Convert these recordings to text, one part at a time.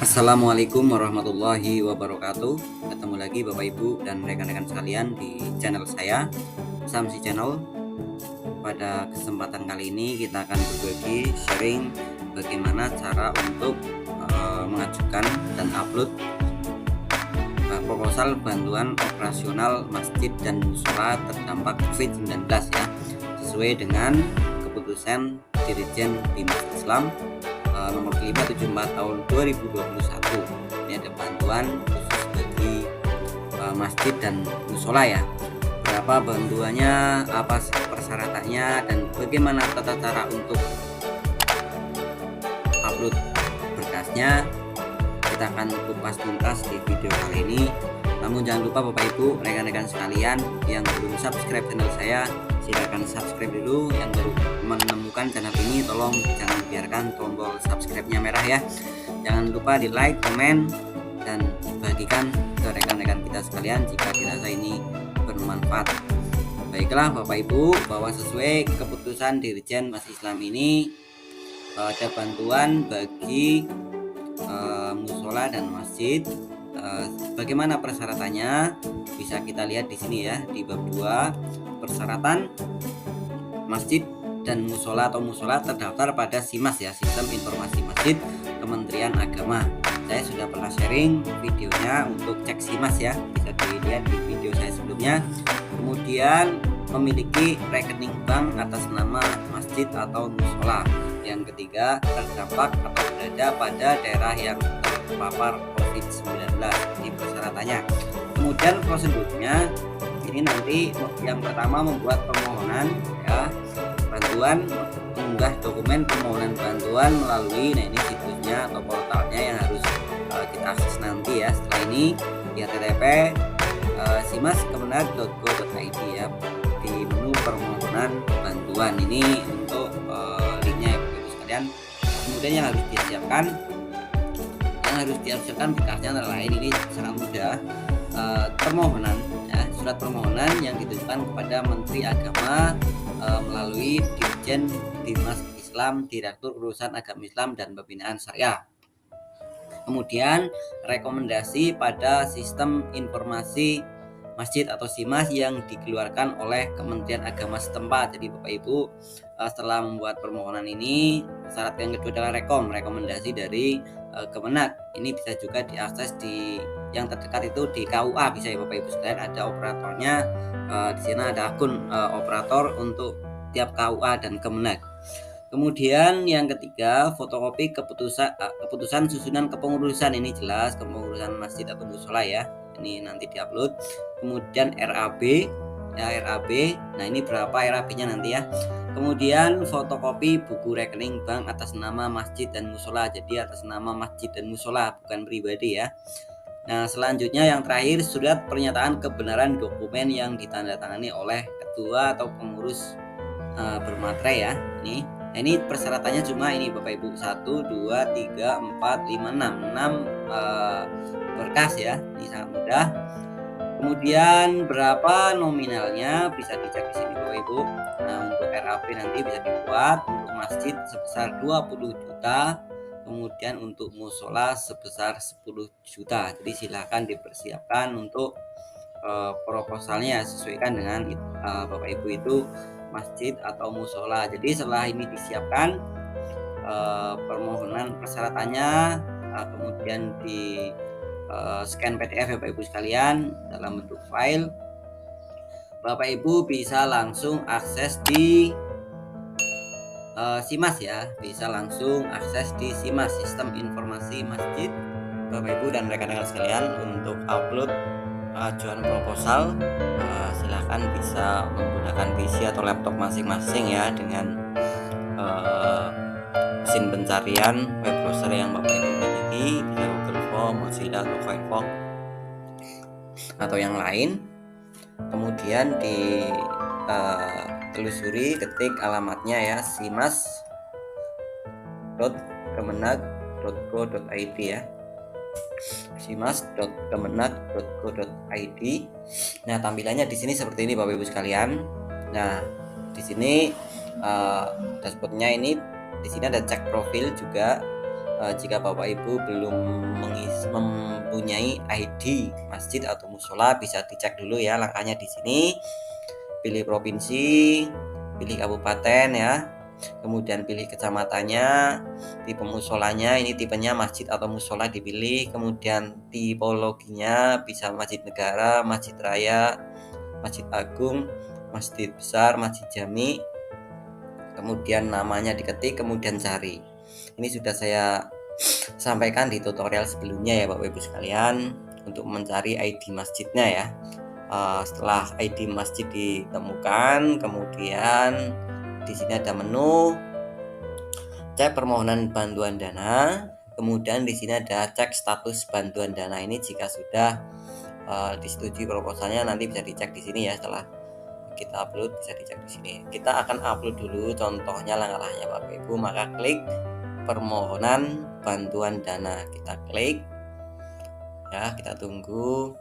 Assalamualaikum warahmatullahi wabarakatuh. Ketemu lagi Bapak Ibu dan rekan-rekan sekalian di channel saya, Samsi Channel. Pada kesempatan kali ini kita akan berbagi sharing bagaimana cara untuk mengajukan dan upload proposal bantuan operasional masjid dan mushola terdampak COVID-19 ya, sesuai dengan keputusan Dirjen Bimas Islam nomor 574 tahun 2021. Ini ada bantuan khusus bagi masjid dan mushola ya. Berapa bantuannya, apa persyaratannya, dan bagaimana tata cara untuk upload berkasnya, kita akan kupas tuntas di video kali ini. Namun jangan lupa Bapak Ibu, rekan-rekan sekalian yang belum subscribe channel saya, silakan subscribe dulu. Yang baru menemukan channel ini, tolong jangan biarkan tombol subscribe-nya merah ya. Jangan lupa di like, komen, dan bagikan ke rekan-rekan kita sekalian jika dirasa ini bermanfaat. Baiklah Bapak Ibu, bahwa sesuai keputusan Dirjen Bimas Islam ini ada bantuan bagi mushola dan masjid. Bagaimana persyaratannya bisa kita lihat di sini ya, di bab 2, persyaratan masjid dan mushola atau mushola terdaftar pada SIMAS ya, Sistem Informasi Masjid Kementerian Agama. Saya sudah pernah sharing videonya untuk cek SIMAS ya, bisa dilihat di video saya sebelumnya. Kemudian memiliki rekening bank atas nama masjid atau mushola. Yang ketiga, terdampak atau berada pada daerah yang terpapar COVID-19. Ini persyaratannya. Kemudian prosedurnya ini nanti yang pertama membuat permohonan ya, bantuan, mengunggah dokumen permohonan bantuan melalui ini situsnya atau portalnya yang harus kita akses nanti ya. Setelah ini di http simas.kemenag.go.id ya, di menu permohonan bantuan ini untuk linknya ya Bapak Ibu sekalian. Kemudian yang harus disiapkan berkasnya antara lain, ini sangat mudah, permohonan ya, surat permohonan yang ditujukan kepada Menteri Agama melalui Dirjen Bimas Islam, Direktur Urusan Agama Islam dan Pembinaan Syariah. Kemudian rekomendasi pada Sistem Informasi Masjid atau SIMAS yang dikeluarkan oleh Kementerian Agama setempat. Jadi Bapak Ibu setelah membuat permohonan ini, syarat yang kedua adalah rekomendasi dari Kemenag. Ini bisa juga diakses di yang terdekat itu di KUA bisa ya Bapak Ibu sekalian, ada operatornya. Di sana ada akun operator untuk tiap KUA dan Kemenag. Kemudian yang ketiga, fotokopi keputusan susunan kepengurusan. Ini jelas kepengurusan masjid atau mushola ya, ini nanti diupload. Kemudian RAB ya, RAB. Nah ini berapa RAB-nya nanti ya. Kemudian fotokopi buku rekening bank atas nama masjid dan mushola. Jadi atas nama masjid dan mushola, bukan pribadi ya. Nah selanjutnya yang terakhir, surat pernyataan kebenaran dokumen yang ditandatangani oleh ketua atau pengurus bermaterai ya. Nah ini persyaratannya cuma ini Bapak Ibu, 1, 2, 3, 4, 5, 6 berkas ya. Ini sangat mudah. Kemudian berapa nominalnya bisa dicek di sini Bapak Ibu. Nah untuk RAP nanti bisa dibuat untuk masjid sebesar 20 juta, kemudian untuk mushola sebesar 10 juta. Jadi silakan dipersiapkan untuk proposalnya, sesuaikan dengan Bapak Ibu itu masjid atau mushola. Jadi setelah ini disiapkan permohonan persyaratannya, kemudian di scan PDF ya Bapak Ibu sekalian dalam bentuk file, Bapak Ibu bisa langsung akses di SIMAS ya, bisa langsung akses di SIMAS, Sistem Informasi Masjid. Bapak Ibu dan rekan-rekan sekalian, untuk upload ajuan proposal silahkan bisa menggunakan PC atau laptop masing-masing ya, dengan mesin pencarian web browser yang Bapak Ibu miliki, bisa Google Form, Mozilla atau Firefox atau yang lain. Kemudian di telusuri, ketik alamatnya ya, simas.kemenag.go.id ya, simas.kemenag.go.id. Nah tampilannya di sini seperti ini Bapak Ibu sekalian. Nah di sini dashboardnya ini, di sini ada cek profil juga, jika Bapak Ibu belum mempunyai ID masjid atau musola, bisa dicek dulu ya langkahnya di sini. Pilih provinsi, pilih kabupaten ya, kemudian pilih kecamatannya, tipe musolanya, ini tipenya masjid atau musola dipilih, kemudian tipologinya bisa masjid negara, masjid raya, masjid agung, masjid besar, masjid jami, kemudian namanya diketik, kemudian cari. Ini sudah saya sampaikan di tutorial sebelumnya ya Bapak Ibu sekalian, untuk mencari ID masjidnya ya. Setelah ID masjid ditemukan, kemudian di sini ada menu cek permohonan bantuan dana, kemudian di sini ada cek status bantuan dana. Ini jika sudah disetujui proposalnya, nanti bisa dicek di sini ya. Setelah kita upload bisa dicek di sini. Kita akan upload dulu contohnya langkah-langkahnya Bapak Ibu, maka klik permohonan bantuan dana, kita klik ya, kita tunggu.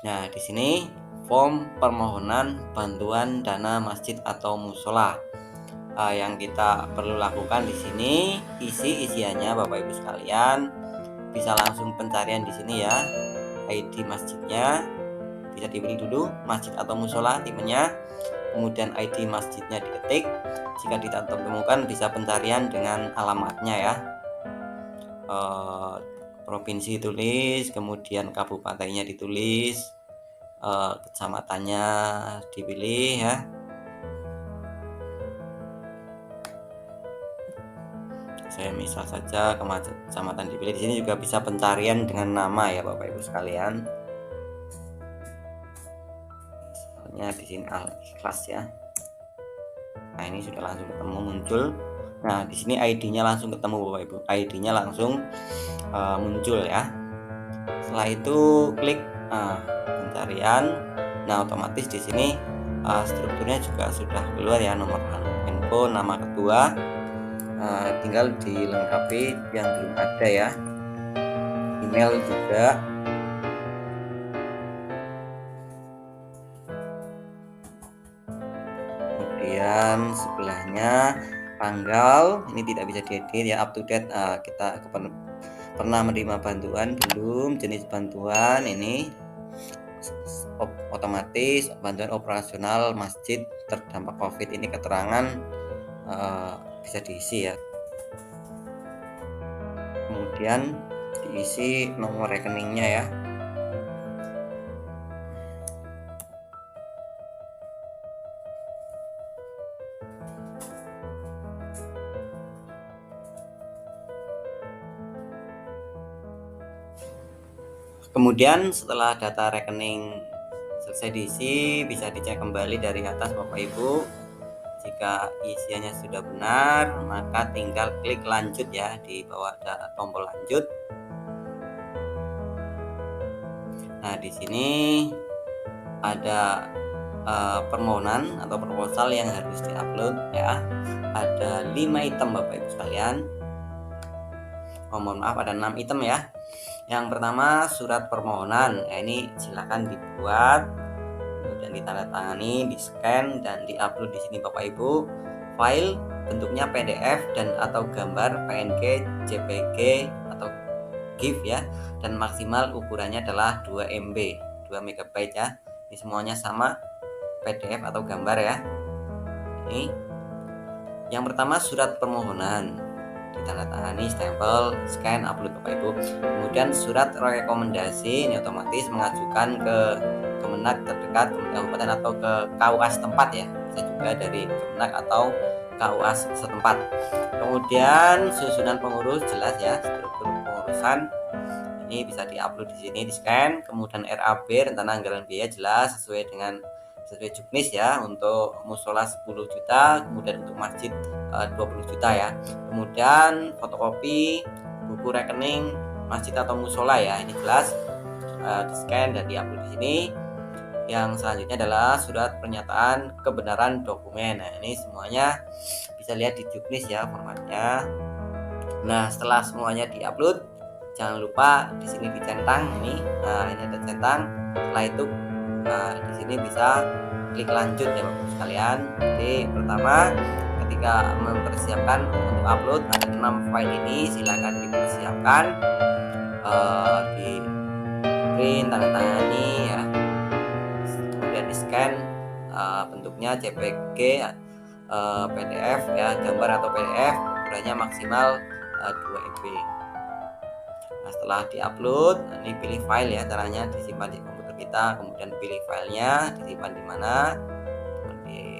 Nah, di sini form permohonan bantuan dana masjid atau musola. Yang kita perlu lakukan di sini, isiannya Bapak Ibu sekalian, bisa langsung pencarian di sini ya. ID masjidnya bisa dipilih dulu, masjid atau musola tipenya, kemudian ID masjidnya diketik. Jika tidak temukan, bisa pencarian dengan alamatnya ya. Provinsi tulis, kemudian kabupatennya ditulis, kecamatannya dipilih ya. Saya misal saja kecamatan dipilih. Di sini juga bisa pencarian dengan nama ya Bapak Ibu sekalian. Misalnya di sini Al-Ikhlas ya. Nah, ini sudah langsung ketemu muncul. Nah, di sini ID-nya langsung ketemu Bapak Ibu. ID-nya langsung muncul ya. Setelah itu klik pencarian. Nah, otomatis di sini strukturnya juga sudah keluar ya, nomor handphone, nama ketua. Tinggal dilengkapi yang belum ada ya, email juga. Kemudian sebelahnya tanggal, ini tidak bisa diedit ya, up to date. Kita pernah menerima bantuan belum, jenis bantuan ini otomatis, bantuan operasional masjid terdampak COVID, ini keterangan bisa diisi ya. Kemudian diisi nomor rekeningnya ya. Kemudian setelah data rekening selesai diisi, bisa dicek kembali dari atas Bapak Ibu. Jika isiannya sudah benar, maka tinggal klik lanjut ya, di bawah ada tombol lanjut. Nah, di sini ada permohonan atau proposal yang harus diupload ya. Ada 5 item Bapak Ibu sekalian. Mohon maaf, ada 6 item ya. Yang pertama surat permohonan. Nah, ini silakan dibuat, kemudian ditandatangani, di-scan dan di-upload di sini Bapak Ibu. File bentuknya PDF dan atau gambar PNG, JPG atau GIF ya, dan maksimal ukurannya adalah 2 MB, 2 MB ya. Ini semuanya sama, PDF atau gambar ya. Ini yang pertama surat permohonan, ditandatangani, stempel, scan, upload Bapak Ibu. Kemudian surat rekomendasi, ini otomatis mengajukan ke Kemenak terdekat, kabupaten atau ke KUA setempat ya, bisa juga dari Kemenak atau KUA setempat. Kemudian susunan pengurus jelas ya, struktur pengurusan ini bisa diupload di sini, di scan. Kemudian RAB, rencana anggaran biaya jelas sesuai juknis ya, untuk musola 10 juta, kemudian untuk masjid 20 juta ya. Kemudian fotokopi buku rekening masjid atau musola ya, ini jelas di scan dan diupload di sini. Yang selanjutnya adalah surat pernyataan kebenaran dokumen. Nah, ini semuanya bisa lihat di juknis ya formatnya. Nah, setelah semuanya diupload, jangan lupa di sini dicentang ini. Nah, ini ada centang. Setelah itu di sini bisa klik lanjut ya Bapak sekalian. Jadi pertama, ketika ketika mempersiapkan untuk upload ada 6 file ini, silakan dipersiapkan, di print, tanda tangani ya, kemudian di scan, bentuknya JPG, PDF ya, gambar atau PDF, ukurannya maksimal 2 MB. Nah, setelah diupload, ini pilih file ya, caranya disimpan di komputer kita, kemudian pilih filenya disimpan di mana,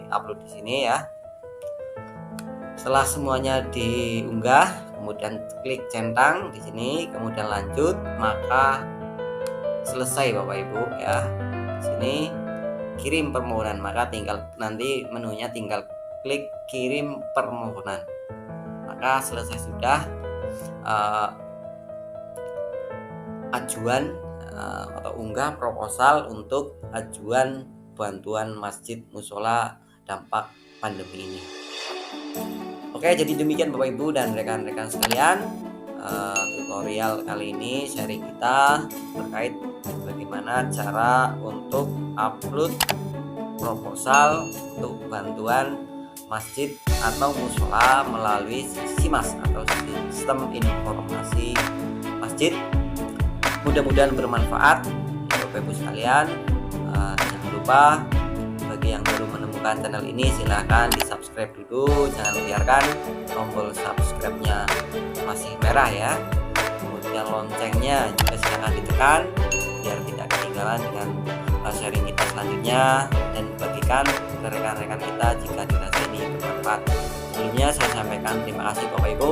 upload di sini ya. Setelah semuanya diunggah, kemudian klik centang di sini, kemudian lanjut, maka selesai Bapak Ibu ya. Di sini kirim permohonan, maka tinggal nanti menunya tinggal klik kirim permohonan, maka selesai sudah ajuan atau unggah proposal untuk ajuan bantuan masjid musola dampak pandemi ini. Oke, jadi demikian Bapak Ibu dan rekan-rekan sekalian, tutorial kali ini sharing kita terkait bagaimana cara untuk upload proposal untuk bantuan masjid atau musola melalui SIMAS atau Sistem Informasi Masjid. Mudah-mudahan bermanfaat Bapak Ibu sekalian. Jangan lupa bagi yang baru menemukan channel ini, silahkan di subscribe dulu, jangan biarkan tombol subscribe-nya masih merah ya, kemudian loncengnya juga silahkan ditekan biar tidak ketinggalan dengan sharing kita selanjutnya, dan bagikan ke rekan-rekan kita jika dirasa ini bermanfaat. Sebelumnya saya sampaikan terima kasih Bapak Ibu.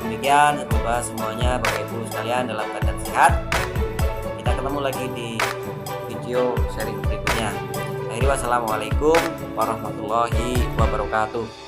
Demikian, semoga semuanya Bapak Ibu sekalian dalam keadaan sehat. Kita ketemu lagi di video sharing berikutnya. Akhirnya wassalamualaikum warahmatullahi wabarakatuh.